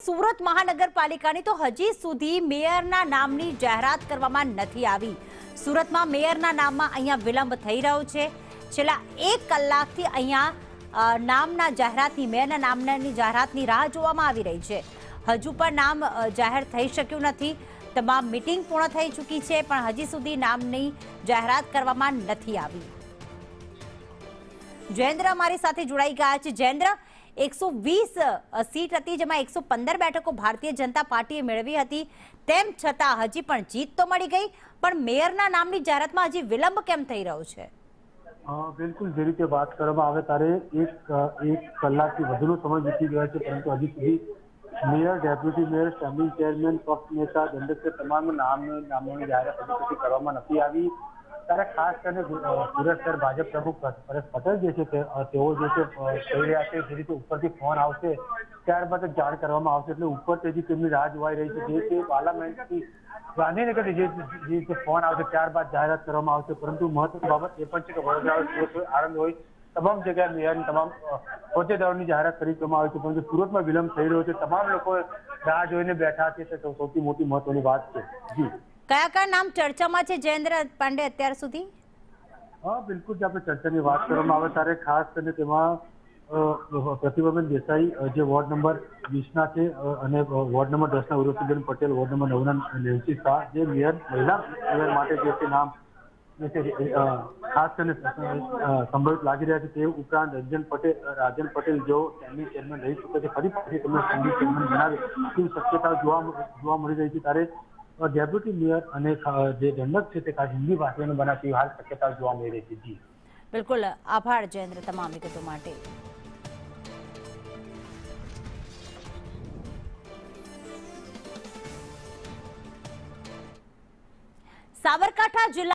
સુરત મહાનગરપાલિકાની તો હજી સુધી મેયરના નામની જાહેરાત કરવામાં નથી આવી। સુરતમાં મેયરના નામમાં અહીંયા વિલંબ થઈ રહ્યો છે। છેલ્લા 1 કલાકથી અહીંયા નામના જાહેરાતની મેયરના નામની જાહેરાતની રાહ જોવામાં આવી રહી છે। હજુ પણ નામ જાહેર થઈ શક્યું નથી। તમામ મીટિંગ પૂર્ણ થઈ ચૂકી છે, પણ હજી સુધી નામની જાહેરાત કરવામાં નથી આવી। જયેન્દ્ર અમારી સાથે જોડાઈ ગયા છે। જયેન્દ્ર, 120 સીટ હતી, જેમાં 115 બેઠકો ભારતીય જનતા પાર્ટીએ મેળવી હતી। તેમ છતાં હજી પણ જીત તો મળી ગઈ, પણ મેયરના નામની જાહેરાતમાં હજી વિલંબ કેમ થઈ રહ્યો છે? બિલકુલ, જે રીતે વાત કરવામાં આવે ત્યારે એક કલાકથી વધુનો સમય વીતી ગયો છે, પરંતુ હજી સુધી mayor, deputy mayor, standing chairman, પક્ષ નેતા, દંડક તમામ નામોની જાહેરાત હજી સુધી કરવામાં નથી આવી। ત્યારે ખાસ કરીને સુરત શહેર ભાજપ પ્રમુખ પરેશ પટેલ જે છે તેઓ જે છે કહી રહ્યા છે જે રીતે ઉપરથી ફોન આવશે ત્યારબાદ જાણ કરવામાં આવશે, એટલે ઉપર તેથી તેમની રાહ જોવાઈ રહી છે। જે છે પાર્લામેન્ટથી ગાંધીનગરથી જે રીતે ફોન આવશે ત્યારબાદ જાહેરાત કરવામાં આવશે। પરંતુ મહત્વની બાબત એ પણ છે કે વડોદરા હોય, સુરત હોય, આણંદ હોય, તમામ જગ્યાએ મેયરની તમામ હોદ્દેદારોની જાહેરાત કરી દેવામાં આવી છે, પરંતુ સુરતમાં વિલંબ થઈ રહ્યો છે। તમામ લોકો રાહ જોઈને બેઠા છે, તે સૌથી મોટી મહત્વની વાત છે। જી, કયા નામ ચર્ચામાં છે જયેન્દ્ર પાંડે અત્યાર સુધી? બિલકુલ, આપણે ચર્ચાની વાત કરવામાં આવે ત્યારે ખાસ કરીને તેમાં પ્રતિભાબેન દેસાઈ જે વોર્ડ નંબર 20ના છે અને વોર્ડ નંબર 10ના ઉર્વશીબેન પટેલ, વોર્ડ નંબર 9ના નેન્સી શાહ, જે મહિલા મેયર માટે જે છે નામ ખાસ કરીને સંભવિત લાગી રહ્યા છે। તે ઉપરાંત રાજન પટેલ જેઓ સ્ટેન્ડિંગ ચેરમેન રહી ચૂકે છે, ફરી પાછી તેમને સ્ટેન્ડિંગ ચેરમેન બનાવે તેવી શક્યતાઓ જોવા મળી રહી છે। ત્યારે ડેપ્યુટી મેયર અને જે દંડક છે તે ખાસ હિન્દી ભાષાનો બનાવતી હાલ શક્યતાઓ જોવા મળી રહી છે। જી બિલકુલ, આભાર જયેન્દ્ર તમામ વિગતો માટે। સાબરકાંઠા જિલ્લા